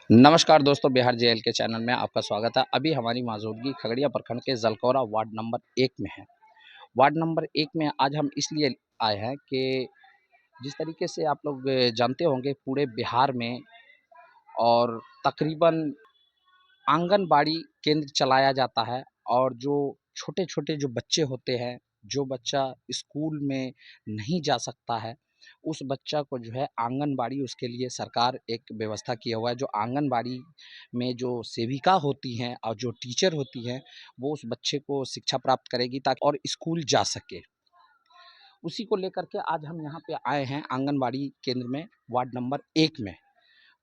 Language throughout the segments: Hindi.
नमस्कार दोस्तों, बिहार जेएल के चैनल में आपका स्वागत है। अभी हमारी मौजूदगी खगड़िया प्रखंड के जलकौरा वार्ड नंबर 1 में है। वार्ड नंबर 1 में आज हम इसलिए आए हैं कि जिस तरीके से आप लोग जानते होंगे पूरे बिहार में और तकरीबन आंगनबाड़ी केंद्र चलाया जाता है और जो छोटे-छोटे जो बच्चे होते हैं, जो बच्चा स्कूल में नहीं जा सकता है, उस बच्चा को जो है आंगनबाड़ी उसके लिए सरकार एक व्यवस्था किया हुआ है। जो आंगनबाड़ी में जो सेविका होती हैं और जो टीचर होती हैं, वो उस बच्चे को शिक्षा प्राप्त करेगी ताकि और स्कूल जा सके। उसी को लेकर के आज हम यहाँ पे आए हैं आंगनबाड़ी केंद्र में, वार्ड नंबर 1 में।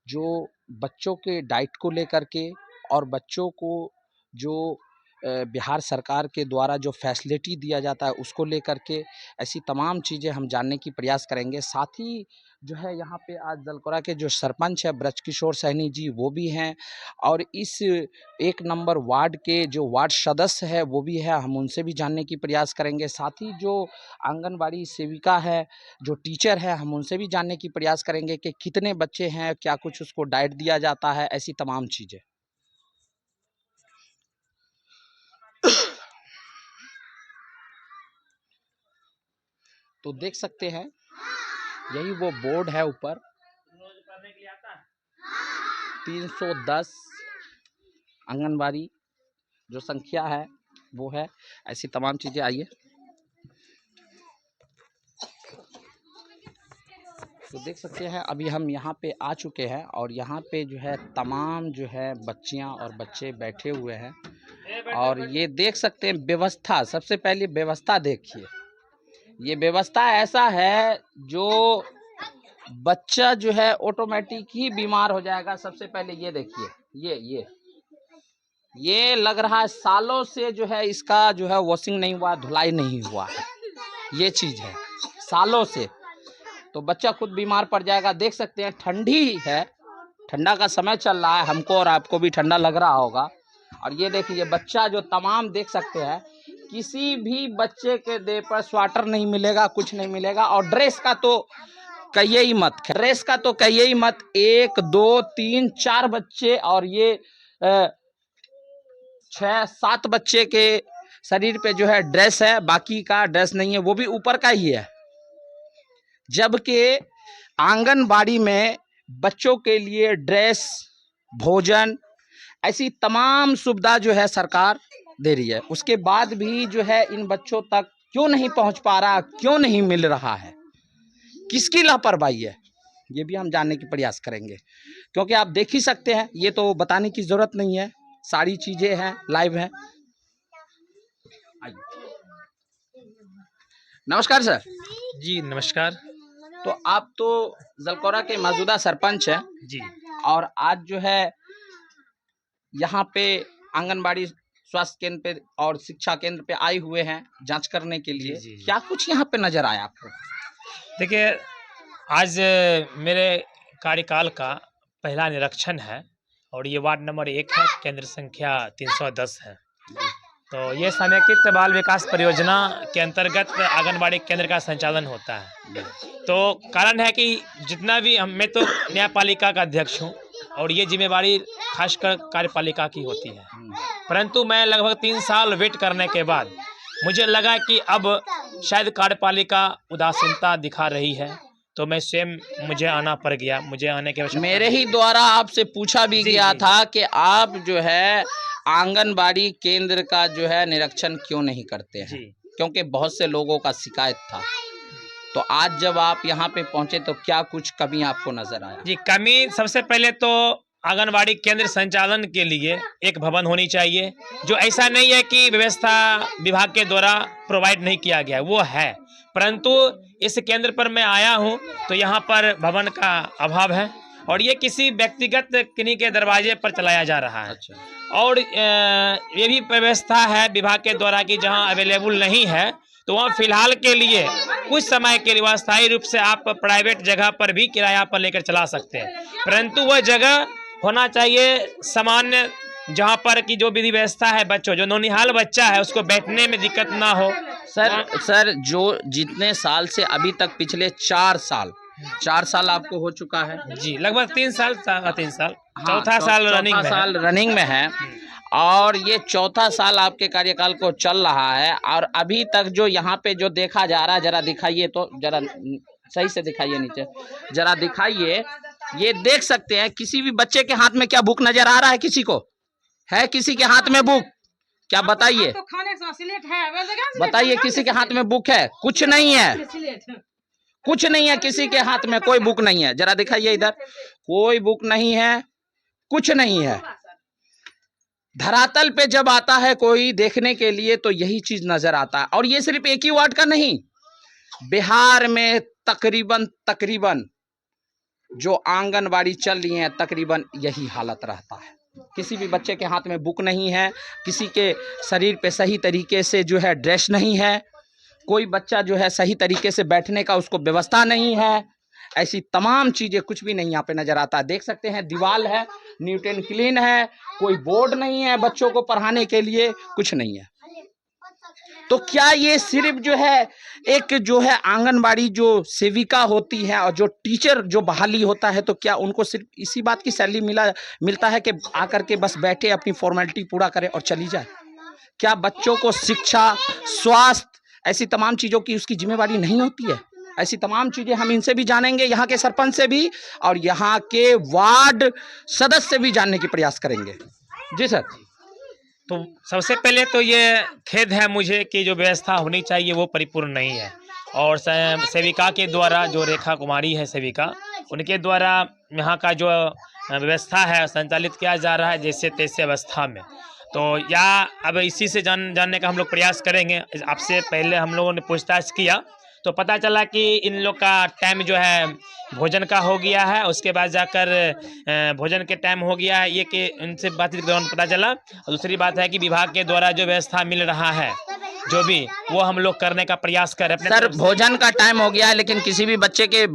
जो बच्चों के डाइट को लेकर के और बच्चों को जो बिहार सरकार के द्वारा जो फैसिलिटी दिया जाता है उसको लेकर के ऐसी तमाम चीज़ें हम जानने की प्रयास करेंगे। साथ ही जो है यहाँ पे आज दलकोरा के जो सरपंच है ब्रजकिशोर सैनी जी वो भी हैं और इस 1 नंबर वार्ड के जो वार्ड सदस्य है वो भी है, हम उनसे भी जानने की प्रयास करेंगे। साथ ही जो आंगनबाड़ी सेविका है, जो टीचर है, हम उनसे भी जानने की प्रयास करेंगे कि कितने बच्चे हैं, क्या कुछ उसको डाइट दिया जाता है, ऐसी तमाम चीज़ें। तो देख सकते हैं यही वो बोर्ड है ऊपर 310 आंगनबाड़ी जो संख्या है वो है, ऐसी तमाम चीज़ें। आइए तो देख सकते हैं अभी हम यहाँ पे आ चुके हैं और यहाँ पे जो है तमाम जो है बच्चियाँ और बच्चे बैठे हुए हैं और ये देख सकते हैं व्यवस्था। सबसे पहले व्यवस्था देखिए, ये व्यवस्था ऐसा है जो बच्चा जो है ऑटोमेटिक ही बीमार हो जाएगा। सबसे पहले ये देखिए, ये लग रहा है सालों से जो है इसका जो है वॉशिंग नहीं हुआ, धुलाई नहीं हुआ है, ये चीज़ है सालों से, तो बच्चा खुद बीमार पड़ जाएगा। देख सकते हैं ठंडी है, ठंडा का समय चल रहा है, हमको और आपको भी ठंडा लग रहा होगा। और ये देखिए बच्चा जो तमाम देख सकते हैं, किसी भी बच्चे के देह पर स्वेटर नहीं मिलेगा, कुछ नहीं मिलेगा। और ड्रेस का तो कहिए ही मत, 1 2 3 4 बच्चे और ये 6 7 बच्चे के शरीर पे जो है ड्रेस है, बाकी का ड्रेस नहीं है, वो भी ऊपर का ही है। जबकि आंगनबाड़ी में बच्चों के लिए ड्रेस, भोजन, ऐसी तमाम सुविधा जो है सरकार दे रही है। उसके बाद भी जो है इन बच्चों तक क्यों नहीं पहुंच पा रहा, क्यों नहीं मिल रहा है, किसकी लापरवाही है, ये भी हम जानने की प्रयास करेंगे। क्योंकि आप देख ही सकते हैं, ये तो बताने की जरूरत नहीं है, सारी चीजें हैं, लाइव हैं। नमस्कार सर। जी नमस्कार। तो आप तो जलकौरा के मौजूदा सरपंच हैं जी और आज जो है यहाँ पे आंगनबाड़ी स्वास्थ्य केंद्र पे और शिक्षा केंद्र पे आए हुए हैं जांच करने के लिए। जी। क्या कुछ यहाँ पे नजर आया आपको? देखिए, आज मेरे कार्यकाल का पहला निरीक्षण है और ये वार्ड नंबर 1 है, केंद्र संख्या 310 है। तो ये समेकित बाल विकास परियोजना के अंतर्गत आंगनबाड़ी केंद्र का संचालन होता है। तो कारण है कि जितना भी मैं तो न्यायपालिका का अध्यक्ष हूँ और ये जिम्मेवारी खासकर कार्यपालिका की होती है, परंतु मैं लगभग 3 साल वेट करने के बाद मुझे लगा कि अब शायद कार्यपालिका उदासीनता दिखा रही है, तो मैं स्वयं मुझे आना पड़ गया। मुझे आने के आवश्यकता मेरे ही द्वारा आपसे पूछा भी गया था कि आप जो है आंगनबाड़ी केंद्र का जो है निरीक्षण क्यों नहीं करते हैं, क्योंकि बहुत से लोगों का शिकायत था। तो आज जब आप यहाँ पे पहुंचे तो क्या कुछ कमी आपको नजर आया? जी, कमी सबसे पहले तो आंगनबाड़ी केंद्र संचालन के लिए एक भवन होनी चाहिए, जो ऐसा नहीं है कि व्यवस्था विभाग के द्वारा प्रोवाइड नहीं किया गया, वो है, परंतु इस केंद्र पर मैं आया हूं तो यहाँ पर भवन का अभाव है और ये किसी व्यक्तिगत किन्हीं के दरवाजे पर चलाया जा रहा है। अच्छा। और ये भी व्यवस्था है विभाग के द्वारा कि जहाँ अवेलेबल नहीं है तो वहाँ फिलहाल के लिए कुछ समय के लिए अस्थायी रूप से आप प्राइवेट जगह पर भी किराया पर लेकर चला सकते हैं, परंतु वह जगह होना चाहिए सामान्य, जहाँ पर की जो विधि व्यवस्था है, बच्चों जो नौनिहाल बच्चा है उसको बैठने में दिक्कत ना हो। सर जो जितने साल से अभी तक पिछले 4 साल 4 साल आपको हो चुका है। जी, लगभग 3 साल, 3 साल, हाँ, चौथा साल रनिंग चौथा में है। साल रनिंग में है और ये चौथा साल आपके कार्यकाल को चल रहा है और अभी तक जो यहाँ पे जो देखा जा रहा है, जरा दिखाइए तो, जरा सही से दिखाइए नीचे, जरा दिखाइए। ये देख सकते हैं किसी भी बच्चे के हाथ में क्या बुक नजर आ रहा है? किसी को है किसी के हाथ में बुक? क्या बताइए, बताइए किसी के हाथ में बुक है? कुछ नहीं है, कुछ नहीं है किसी के हाथ में, कोई बुक नहीं है। जरा दिखाइए इधर, कोई बुक नहीं है, कुछ नहीं है। धरातल पे जब आता है कोई देखने के लिए तो यही चीज नजर आता है। और ये सिर्फ एक ही वार्ड का नहीं, बिहार में तकरीबन जो आंगनबाड़ी चल रही है तकरीबन यही हालत रहता है। किसी भी बच्चे के हाथ में बुक नहीं है, किसी के शरीर पे सही तरीके से जो है ड्रेस नहीं है, कोई बच्चा जो है सही तरीके से बैठने का उसको व्यवस्था नहीं है, ऐसी तमाम चीजें कुछ भी नहीं यहाँ पे नजर आता है। देख सकते हैं दीवार है, नीट एंड क्लीन है, कोई बोर्ड नहीं है बच्चों को पढ़ाने के लिए, कुछ नहीं है। तो क्या ये सिर्फ जो है एक जो है आंगनबाड़ी जो सेविका होती है और जो टीचर जो बहाली होता है, तो क्या उनको सिर्फ इसी बात की सैलरी मिलता है कि आकर के बस बैठे अपनी फॉर्मेलिटी पूरा करे और चली जाए? क्या बच्चों को शिक्षा, स्वास्थ्य, ऐसी तमाम चीजों की उसकी जिम्मेवारी नहीं होती है? ऐसी तमाम चीजें हम इनसे भी जानेंगे, यहाँ के सरपंच से भी और यहाँ के वार्ड सदस्य से भी जानने की प्रयास करेंगे। जी सर। तो सबसे पहले तो ये खेद है मुझे कि जो व्यवस्था होनी चाहिए वो परिपूर्ण नहीं है और सेविका के द्वारा, जो रेखा कुमारी है सेविका, उनके द्वारा यहाँ का जो व्यवस्था है संचालित किया जा रहा है जैसे तैसे अवस्था में। तो या अब इसी से जानने का हम लोग प्रयास करेंगे। आपसे पहले हम लोगों ने पूछताछ किया तो पता चला कि इन लोग का टाइम जो है भोजन का हो गया है, उसके बाद जाकर भोजन के टाइम हो गया है, ये कि उनसे बातचीत के दौरान पता चला। और दूसरी बात है कि विभाग के द्वारा जो व्यवस्था मिल रहा है जो भी, वो हम लोग करने का प्रयास कर रहे हैं। सर भोजन का टाइम हो गया है लेकिन किसी भी बच्चे के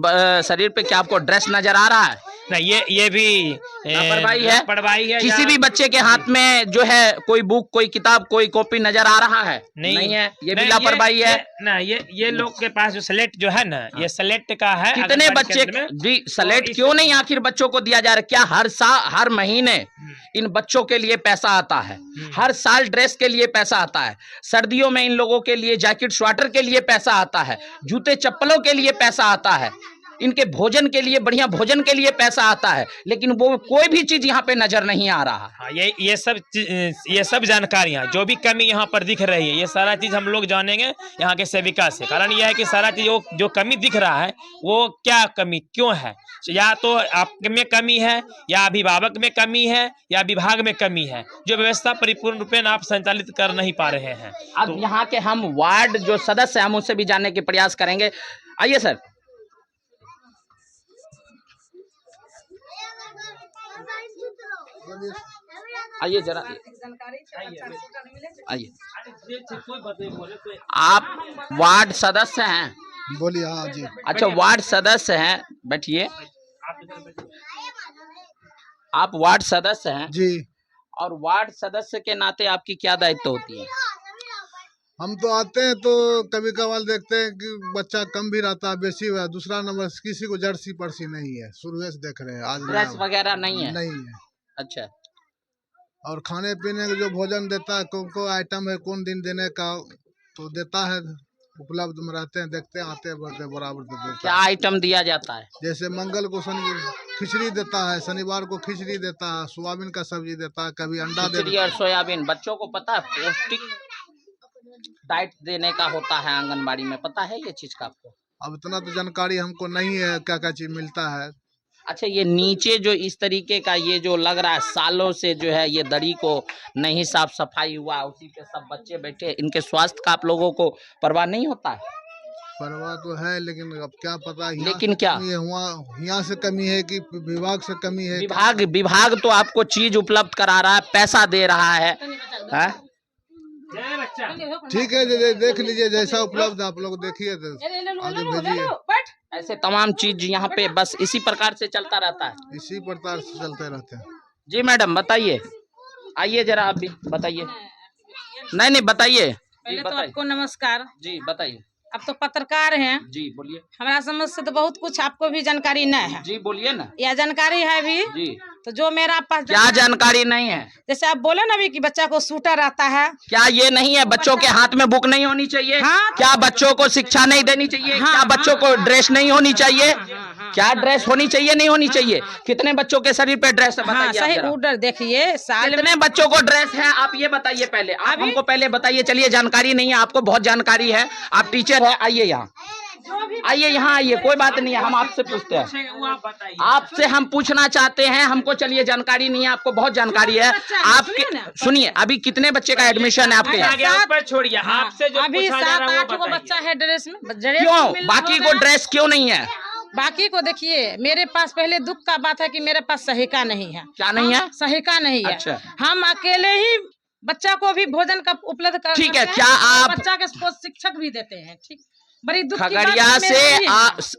शरीर पे क्या आपको ड्रेस नजर आ रहा है? नहीं, ये भी लापरवाही है। किसी भी बच्चे के हाथ में जो है कोई बुक, कोई किताब, कोई कॉपी नजर आ रहा है? नहीं है, ये भी लापरवाही है ना। ये लोग के पास जो स्लेट जो है ना, ये स्लेट का है। कितने बच्चे जी स्लेट क्यों नहीं आखिर बच्चों को दिया जा रहा है? क्या हर महीने इन बच्चों के लिए पैसा आता है? हर साल ड्रेस के लिए पैसा आता है, सर्दियों में इन लोगों के लिए जैकेट स्वेटर के लिए पैसा आता है, जूते चप्पलों के लिए पैसा आता है, इनके भोजन के लिए, बढ़िया भोजन के लिए पैसा आता है, लेकिन वो कोई भी चीज यहाँ पे नजर नहीं आ रहा। हाँ, ये सब जानकारियाँ जो भी कमी यहाँ पर दिख रही है, ये सारा चीज हम लोग जानेंगे यहाँ के सेविका से। कारण यह है कि सारा चीज जो कमी दिख रहा है वो क्या कमी क्यों है, या तो आप में कमी है, या अभिभावक में कमी है, या विभाग में कमी है, जो व्यवस्था परिपूर्ण रूप में आप संचालित कर नहीं पा रहे हैं। अब तो यहाँ के हम वार्ड जो सदस्य हैं हम उससे भी जानने के प्रयास करेंगे। आइए सर। आइए जरा, आइए। आप वार्ड सदस्य हैं? बोलिए। हाँ जी। अच्छा, वार्ड सदस्य हैं, बैठिए। आप वार्ड सदस्य हैं जी। और वार्ड सदस्य के नाते आपकी क्या दायित्व होती है? हम तो आते हैं तो कभी कभार देखते हैं कि बच्चा कम भी रहता है, बेसी हुआ। दूसरा नंबर किसी को जर्सी पर्सी नहीं है, शुरू से देख रहे हैं। आज ड्रेस वगैरह नहीं है? नहीं है। अच्छा। और खाने पीने का जो भोजन देता है, कौन आइटम है, कौन दिन देने का तो देता है, उपलब्ध में रहते हैं, देखते हैं, आते हैं, बढ़ते हैं, बराबर तो देता है। क्या आइटम दिया जाता है? जैसे मंगल को खिचड़ी देता है, शनिवार को खिचड़ी देता है, सोयाबीन का सब्जी देता है, कभी अंडा देता है। और सोयाबीन बच्चों को पता है पौष्टिक डाइट देने का होता है आंगनबाड़ी में, पता है ये चीज का आपको? अब इतना तो जानकारी हमको नहीं है क्या क्या चीज मिलता है। अच्छा, ये नीचे जो इस तरीके का ये जो लग रहा है सालों से जो है ये दरी को नहीं साफ सफाई हुआ, उसी पे सब बच्चे बैठे, इनके स्वास्थ्य का आप लोगों को परवाह नहीं होता है? परवाह तो है, लेकिन अब क्या पता। लेकिन क्या यहाँ से कमी है कि विभाग से कमी है? विभाग तो आपको चीज उपलब्ध करा रहा है, पैसा दे रहा है। ठीक है, देख लीजिए जैसा उपलब्ध आप लोग देखिए तो आगे भेजिए। ऐसे तमाम चीज यहाँ पे बस इसी प्रकार से चलता रहता है? इसी प्रकार से चलते रहते हैं। जी मैडम बताइए, आइए जरा आप भी बताइए। नहीं बताइए। पहले तो आपको नमस्कार। जी बताइए। आप तो पत्रकार हैं, जी बोलिए। हमारा समझ से तो बहुत कुछ आपको भी जानकारी नहीं है। जी बोलिए ना। यह जानकारी है भी जी तो जो मेरा पास क्या जानकारी नहीं है? जैसे आप बोले ना अभी कि बच्चा को शूटर आता है। क्या ये नहीं है बच्चों के हाथ में बुक नहीं होनी चाहिए? हाँ। क्या बच्चों को शिक्षा नहीं देनी चाहिए? हाँ, क्या बच्चों को ड्रेस नहीं होनी चाहिए? हाँ, क्या ड्रेस होनी चाहिए नहीं होनी चाहिए? कितने बच्चों के शरीर पे ड्रेस है हाँ बताइए आप सही जरा। उधर देखिए साल में कितने बच्चों को ड्रेस है आप ये बताइए पहले। आप अभी- हमको पहले बताइए। चलिए जानकारी नहीं है आपको, बहुत जानकारी है, आप टीचर है, आइए यहाँ, आइए यहाँ आइए, कोई बात नहीं है, हम आपसे पूछते हैं। आपसे हम पूछना चाहते हैं, हमको चलिए जानकारी नहीं है, आपको बहुत जानकारी है। आपके सुनिए, अभी कितने बच्चे का एडमिशन है आपके यहाँ? छोड़िए, आपसे जो अभी पूछा जा रहा है 7-8 वो को बताइए। बच्चा है ड्रेस में। ड्रेस क्यों मिलना बाकी होगा। को ड्रेस क्यों नहीं है? बाकी को देखिए मेरे पास पहले दुख का बात है कि मेरे पास सहायिका नहीं है। क्या नहीं है? सहायिका नहीं है। अच्छा। हम अकेले ही बच्चा को भी भोजन का उपलब्ध कर ठीक है, सकते क्या हैं और आप- बच्चा के शिक्षक भी देते हैं। ठीक, बड़ी दुख की बात खगड़िया है से मेरे लिए।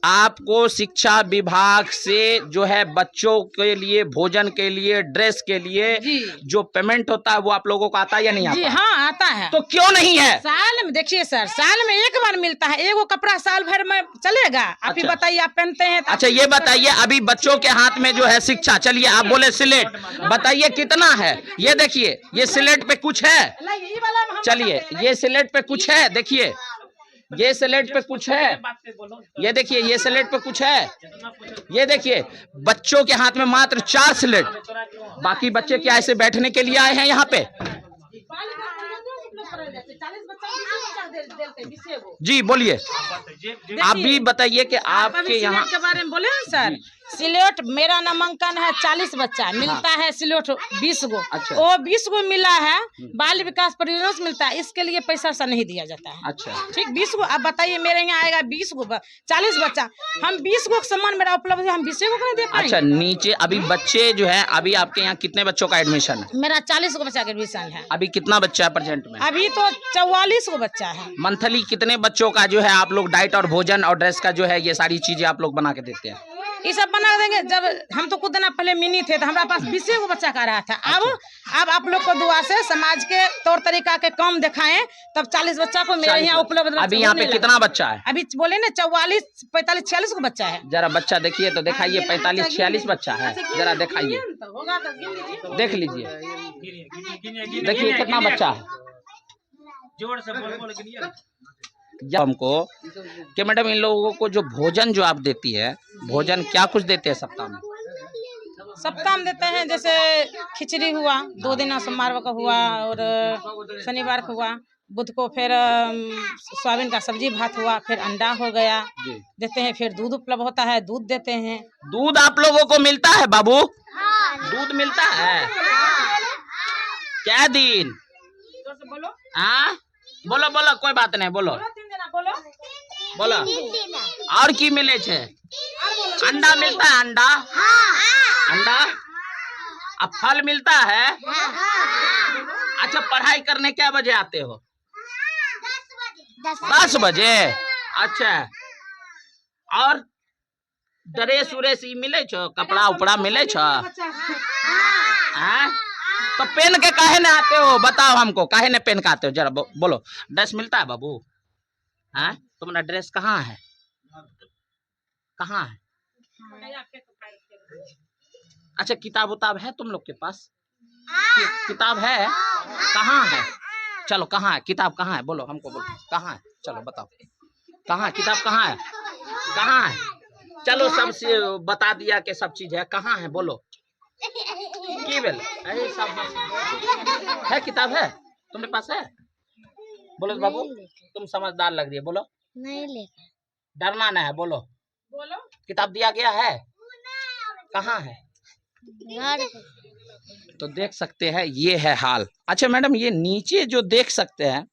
आपको शिक्षा विभाग से जो है बच्चों के लिए भोजन के लिए ड्रेस के लिए जी। जो पेमेंट होता है वो आप लोगों को आता है या नहीं जी आता? हाँ आता है। तो क्यों नहीं है? साल में देखिए सर, साल में एक बार मिलता है। एगो कपड़ा साल भर में चलेगा? आप ही अच्छा। बताइए, आप पहनते हैं तो अच्छा ये बताइए, अभी बच्चों के हाथ में जो है शिक्षा, चलिए आप बोले सिलेट, बताइए कितना है? ये देखिए, ये सिलेट पे कुछ है? यही वाला हम चलिए ये सिलेट पे कुछ है, देखिए ये स्लेट पे कुछ है, ये देखिए ये स्लेट पे कुछ है, ये देखिए बच्चों के हाथ में मात्र 4 स्लेट। बाकी बच्चे क्या ऐसे बैठने के लिए आए हैं यहाँ पे? जी बोलिए, आप भी बताइए कि आपके यहाँ के बारे में बोले ना सर। सिलेट मेरा नामांकन है 40 बच्चा मिलता है, सिलेट 20 गो। अच्छा। वो 20 गो मिला है, बाल विकास परियोजना से मिलता है, इसके लिए पैसा सा नहीं दिया जाता है। अच्छा ठीक 20 गो। अब बताइए मेरे यहाँ आएगा 20 गो 40 बच्चा, हम 20 गो सामान मेरा उपलब्ध है, हम 20 गो को नहीं दे पाएंगे। अच्छा नीचे अभी बच्चे जो है, अभी आपके यहाँ कितने बच्चों का एडमिशन है? मेरा 40 गो बच्चा का एडमिशन है। अभी कितना बच्चा है प्रेजेंट में? अभी तो 44 गो बच्चा है। मंथली कितने बच्चों का जो है आप लोग डाइट और भोजन और ड्रेस का जो है ये सारी चीजें आप लोग बना के देते हैं? ये सब बना देंगे। जब हम तो कुछ दिन पहले मिनी थे तो हमारे पास 20 गो बच्चा का रहा था। अब आप लोग को दुआ से समाज के तौर तरीका के काम दिखाएं, तब 40 बच्चा को मेरे यहाँ उपलब्ध। अभी यहाँ पे कितना बच्चा है? अभी बोले ना 44, 45, 46 को बच्चा है। जरा बच्चा देखिए तो दिखाइए, 45, 46 बच्चा है, जरा दिखाइए, होगा तो गिन लीजिए। देख लीजिए, देखिए कितना बच्चा है। जोर से बोल गिनिए। जब हमको कि मैडम इन लोगों को जो भोजन जो आप देती है, भोजन क्या कुछ देते हैं सप्ताह में? सप्ताह में देते हैं जैसे खिचड़ी हुआ, 2 दिन सोमवार का हुआ और शनिवार को हुआ, बुध को फिर सोयाबीन का सब्जी भात हुआ, फिर अंडा हो गया देते हैं, फिर दूध उपलब्ध होता है, दूध देते हैं। दूध आप लोगों को मिलता है बाबू? दूध मिलता है? क्या दिन? बोलो हाँ बोलो बोलो, कोई बात नहीं, बोलो 3 दिन बोलो बोलो। और की मिले छे? अंडा मिलता है? अंडा अंडा अब फल मिलता है? अच्छा पढ़ाई करने क्या बजे आते हो? 10 बजे। अच्छा और ड्रेस उरेस ई मिले छो, कपड़ा उपड़ा मिले छो? हाँ? तो पेन के काहे ने आते हो, बताओ हमको, काहे ने पेन के आते हो, जरा बोलो। ड्रेस मिलता है बाबू? हाँ तुम्हारा ड्रेस कहाँ है? कहाँ है? अच्छा किताब उताब है तुम लोग के पास? किताब है? कहाँ है? चलो कहाँ है किताब, कहाँ है बोलो हमको, बोलो कहाँ है, चलो बताओ कहाँ किताब, कहाँ है, कहाँ है? चलो सब से बता दिया कि सब चीज है, कहाँ है बोलो। की बेल अरे सब है, किताब है तुम्हारे पास है? बोलो बाबू, तुम समझदार लग रही है, बोलो। नहीं लेकर डरना नहीं है, बोलो बोलो। किताब दिया गया है? कहाँ है? घर तो देख सकते हैं ये है हाल। अच्छा मैडम ये नीचे जो देख सकते हैं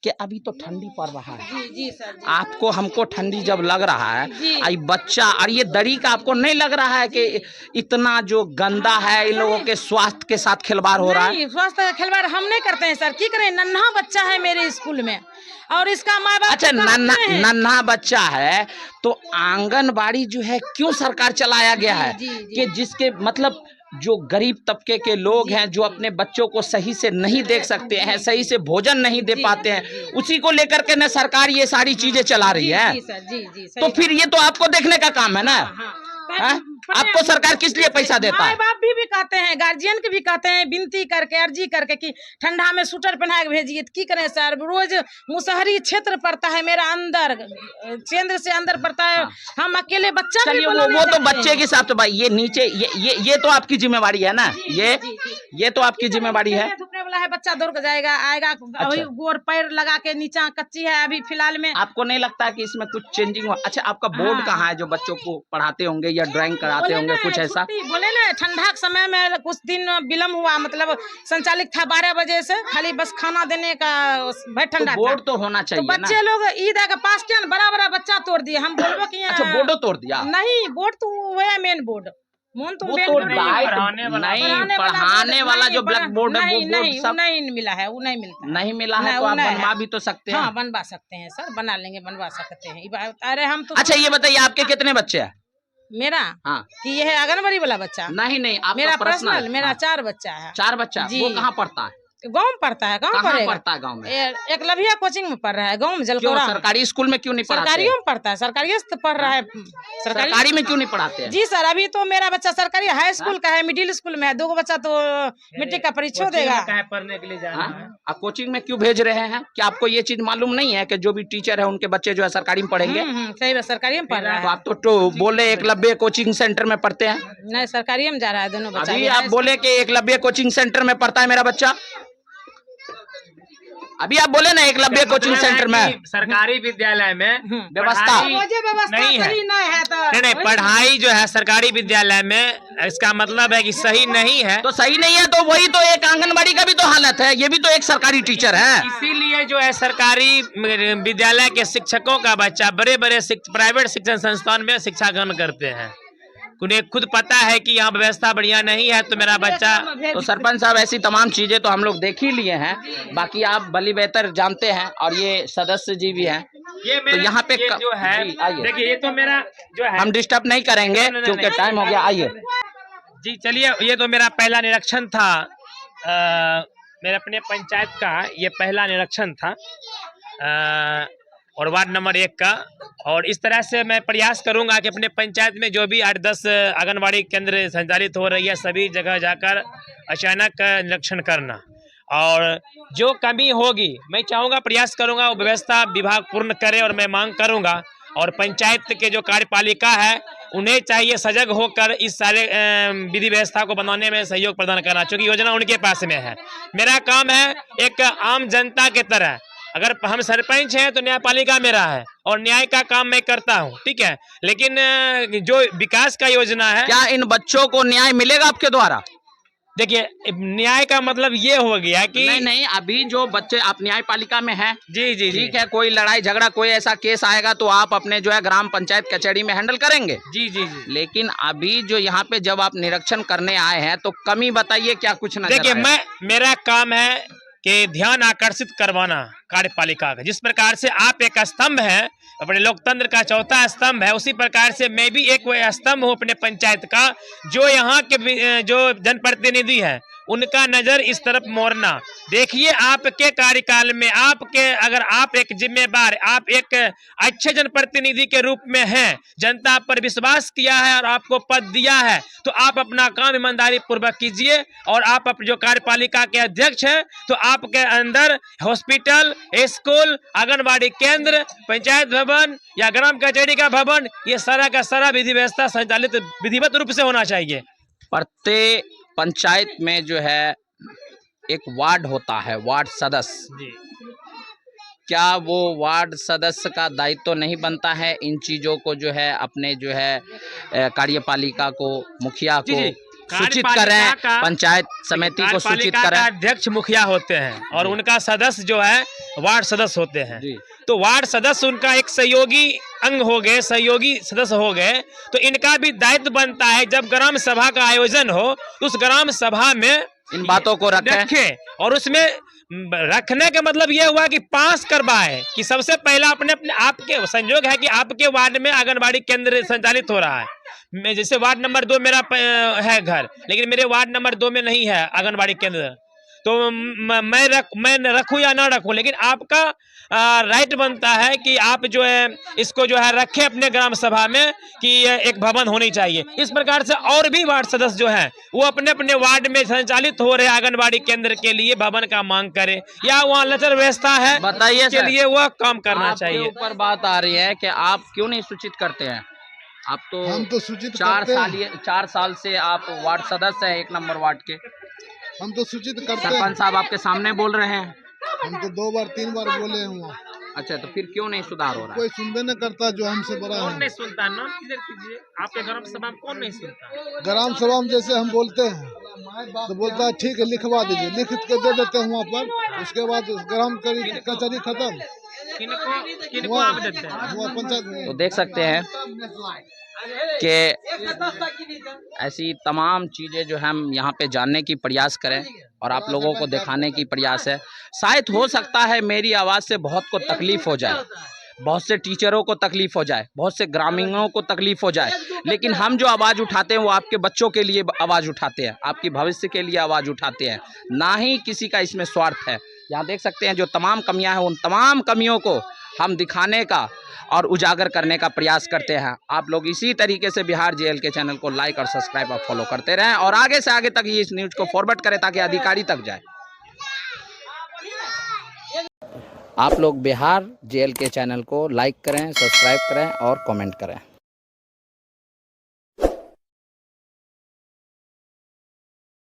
कि अभी तो ठंडी पड़ रहा है, जी जी सर जी। आपको हमको ठंडी जब लग रहा है, जी। आई बच्चा और ये दरी का आपको नहीं लग रहा है कि इतना जो गंदा है, इन लोगों के स्वास्थ्य के साथ खिलवाड़ हो रहा है? नहीं, स्वास्थ्य का खिलवाड़ हम नहीं करते हैं सर, की करें, नन्हा बच्चा है मेरे स्कूल में और इसका माँ बाप अच्छा नन्हा बच्चा है तो आंगनबाड़ी जो है क्यों सरकार चलाया गया है जी, जी, जी। कि जिसके मतलब जो गरीब तबके के लोग हैं, जो अपने बच्चों को सही से नहीं देख सकते हैं, सही से भोजन नहीं दे पाते हैं, उसी को लेकर के न सरकार ये सारी चीजें चला रही है। जी सर, जी जी तो फिर ये तो आपको देखने का काम है ना। हाँ? आपको सरकार किस लिए पैसा देता है? माँ बाप भी कहते हैं, गार्जियन के भी कहते हैं, विनती करके अर्जी करके कि ठंडा में स्वेटर पहना के भेजिए। तो की करें सर, रोज मुसहरी क्षेत्र पड़ता है मेरा, अंदर केंद्र से अंदर पड़ता है। हम अकेले बच्चा भी वो तो बच्चे के साथ, तो भाई ये नीचे ये तो आपकी जिम्मेवारी है ना। ये तो आपकी जिम्मेवारी है। धुपने वाला है, बच्चा दौड़ के जाएगा आएगा। अभी गोर पैर लगा के नीचा कच्ची है अभी फिलहाल में। आपको नहीं लगता कि इसमें कुछ चेंजिंग हो? अच्छा, आपका बोर्ड कहाँ है जो बच्चों को पढ़ाते होंगे या ड्राइंग कराते होंगे, कुछ ऐसा? बोले ना, ठंडा के समय में कुछ दिन विलम्ब हुआ, मतलब संचालित था 12 बजे से, खाली बस खाना देने का भाई ठंडा। तो बोर्ड तो होना चाहिए ना। बच्चे लोग ईद के पास क्या बड़ा बच्चा तोड़ दिए। हम बोलबो कि अच्छा, बोर्डो तोड़ दिया? नहीं, बोर्ड तो वो है मेन बोर्ड। मोन तो पढ़ाने वाला जो ब्लैक बोर्ड है वो नहीं मिला है, वो नहीं मिलता। नहीं मिला है तो आप बनवा भी तो सकते हैं। हाँ, बनवा सकते हैं सर, बना लेंगे, बनवा सकते हैं। अरे हम तो। अच्छा, ये बताइए आपके कितने बच्चे हैं? मेरा? हाँ। कि ये है आंगनबाड़ी वाला बच्चा? नहीं, मेरा पर्सनल, मेरा 4 बच्चा है। 4 बच्चा? वो कहाँ पढ़ता है? गाँव में पढ़ता है। गाँव पढ़ता है? गाँव में एकलव्या कोचिंग में पढ़ रहा है, गाँव में जलकोरा। सरकारी स्कूल में क्यों नहीं पढ़ाते? सरकारियों में पढ़ता है, सरकारी से पढ़ रहा है। सरकारी में क्यों नहीं पढ़ाते? जी सर, अभी तो मेरा बच्चा सरकारी हाई स्कूल का है, मिडिल स्कूल में है। 2 बच्चा तो मैट्रिक का परीक्षा देगा। पढ़ने के लिए जाना है। आप कोचिंग में क्यों भेज रहे हैं? क्या आपको ये चीज मालूम नहीं है कि जो भी टीचर है उनके बच्चे जो है सरकारी में पढ़ेंगे? सही है, सरकारी में पढ़ रहा है। तो आप तो बोले एकलव्य कोचिंग सेंटर में पढ़ते हैं। नहीं, सरकारी में जा रहा है दोनों बच्चा। अभी आप बोले कि एकलव्य कोचिंग सेंटर में पढ़ता है मेरा बच्चा। अभी आप बोले ना एकलव्य कोचिंग सेंटर में। सरकारी विद्यालय में व्यवस्था नहीं है। नहीं, पढ़ाई जो है सरकारी विद्यालय में, इसका मतलब है कि सही नहीं है। तो सही नहीं है तो वही तो एक आंगनबाड़ी का भी तो हालत है, ये भी तो एक सरकारी टीचर है। इसीलिए जो है सरकारी विद्यालय के शिक्षकों का बच्चा बड़े प्राइवेट शिक्षण संस्थान में शिक्षा ग्रहण करते हैं। उन्हें खुद पता है कि यहाँ व्यवस्था बढ़िया नहीं है, तो मेरा बच्चा। तो सरपंच साहब, ऐसी तमाम चीजें तो हम लोग देख ही लिए हैं, बाकी आप भली बेहतर जानते हैं, और ये सदस्य जी भी हैं। तो यहाँ पे जो है, देखिए ये तो मेरा जो है, हम डिस्टर्ब नहीं करेंगे क्योंकि टाइम हो गया। आइए जी, चलिए। ये तो मेरा पहला निरीक्षण था, मेरे अपने पंचायत का ये पहला निरीक्षण था, और वार्ड नंबर 1 का। और इस तरह से मैं प्रयास करूंगा कि अपने पंचायत में जो भी 8-10 आंगनबाड़ी केंद्र संचालित हो रही है, सभी जगह जाकर अचानक निरीक्षण करना, और जो कमी होगी मैं चाहूँगा, प्रयास करूँगा वो व्यवस्था विभाग पूर्ण करे, और मैं मांग करूँगा। और पंचायत के जो कार्यपालिका है उन्हें चाहिए सजग होकर इस सारे विधि व्यवस्था को बनाने में सहयोग प्रदान करना, क्योंकि योजना उनके पास में है। मेरा काम है एक आम जनता के तरह, अगर हम सरपंच हैं तो न्यायपालिका मेरा है, और न्याय का काम मैं करता हूं, ठीक है। लेकिन जो विकास का योजना है, क्या इन बच्चों को न्याय मिलेगा आपके द्वारा? देखिए, न्याय का मतलब ये हो गया कि नहीं, अभी जो बच्चे आप न्यायपालिका में हैं, जी, ठीक है, कोई लड़ाई झगड़ा कोई ऐसा केस आएगा तो आप अपने जो है ग्राम पंचायत कचहरी में हैंडल करेंगे। जी। लेकिन अभी जो यहाँ पे जब आप निरीक्षण करने आए हैं तो कमी बताइए, क्या कुछ नजर आया? देखिए, मेरा काम है कि ध्यान आकर्षित करवाना कार्यपालिका का। जिस प्रकार से आप एक स्तंभ हैं, अपने लोकतंत्र का चौथा स्तंभ है, उसी प्रकार से मैं भी एक स्तंभ हूँ अपने पंचायत का। जो यहाँ के जो जनप्रतिनिधि हैं उनका नजर इस तरफ मोड़ना। देखिए, आपके कार्यकाल में अगर आप एक जिम्मेदार, आप एक अच्छे जनप्रतिनिधि के रूप में हैं, जनता पर विश्वास किया है और आपको पद दिया है, तो आप अपना काम ईमानदारी पूर्वक कीजिए। और आप जो कार्यपालिका के अध्यक्ष हैं, तो आपके अंदर हॉस्पिटल, स्कूल, आंगनबाड़ी केंद्र, पंचायत भवन या ग्राम कचहरी का भवन, ये सारा का सारा विधि व्यवस्था संचालित विधिवत रूप से होना चाहिए। प्रत्येक पंचायत में जो है एक वार्ड होता है, वार्ड सदस्य जी। क्या वो वार्ड सदस्य का दायित्व तो नहीं बनता है इन चीजों को जो है अपने जो है कार्यपालिका को, मुखिया को सूचित करें, पंचायत समिति को सूचित करें? अध्यक्ष मुखिया होते हैं और उनका सदस्य जो है वार्ड सदस्य होते हैं। तो वार्ड सदस्य उनका एक सहयोगी अंग हो गए, सहयोगी सदस्य हो गए। तो इनका भी दायित्व बनता है, जब ग्राम सभा का आयोजन हो तो उस ग्राम सभा में इन बातों को रखें और उसमें रखने का मतलब ये हुआ कि पास करवाए कि सबसे पहला अपने अपने आपके संयोग है कि आपके वार्ड में आंगनबाड़ी केंद्र संचालित हो रहा है। मैं जैसे वार्ड नंबर 2 मेरा है घर, लेकिन मेरे वार्ड नंबर 2 में नहीं है आंगनबाड़ी केंद्र, तो मैं रखूं या ना रखूं, लेकिन आपका राइट बनता है कि आप जो है इसको जो है रखें अपने ग्राम सभा में कि एक भवन होनी चाहिए। इस प्रकार से और भी वार्ड सदस्य जो हैं वो अपने अपने वार्ड में संचालित हो रहे आंगनबाड़ी केंद्र के लिए भवन का मांग करें, या वहाँ लचर व्यवस्था है बताइए के लिए वह काम करना आपके चाहिए। ऊपर बात आ रही है कि आप क्यों नहीं सूचित करते हैं? आप तो हम तो सूचित 4 करते साल हैं। 4 साल से आप वार्ड सदस्य हैं 1 नंबर वार्ड के। हम तो सूचित करते हैं। सरपंच साहब आपके सामने बोल रहे हैं। हम तो 2 बार 3 बार बोले हैं वहाँ। अच्छा, तो फिर क्यों नहीं सुधार हो रहा है? कोई सुनबे न करता जो हमसे बड़ा कौन है। नहीं सुनता? नाम क्लियर कीजिए, आपके ग्राम सभा में कौन नहीं सुनता? ग्राम सभा में जैसे हम बोलते हैं तो बोलता है ठीक है लिखवा दीजिए, लिख के दे देते हैं वहाँ पर। उसके बाद ग्राम कचहरी खत्म, किनको आप देते हैं? वहाँ पंचायत में। तो देख सकते हैं कि ऐसी तमाम चीज़ें जो हम यहाँ पे जानने की प्रयास करें और आप लोगों को दिखाने की प्रयास है। शायद हो सकता है मेरी आवाज़ से बहुत को तकलीफ़ हो जाए, बहुत से टीचरों को तकलीफ़ हो जाए, बहुत से ग्रामीणों को तकलीफ़ हो जाए, लेकिन हम जो आवाज़ उठाते हैं वो आपके बच्चों के लिए आवाज़ उठाते हैं, आपकी भविष्य के लिए आवाज़ उठाते हैं, ना ही किसी का इसमें स्वार्थ है। यहाँ देख सकते हैं जो तमाम कमियां हैं उन तमाम कमियों को हम दिखाने का और उजागर करने का प्रयास करते हैं। आप लोग इसी तरीके से बिहार जेएल के चैनल को लाइक और सब्सक्राइब और फॉलो करते रहें और आगे से आगे तक ये इस न्यूज़ को फॉरवर्ड करें ताकि अधिकारी तक जाए। आप लोग बिहार जेएल के चैनल को लाइक करें, सब्सक्राइब करें और कमेंट करें।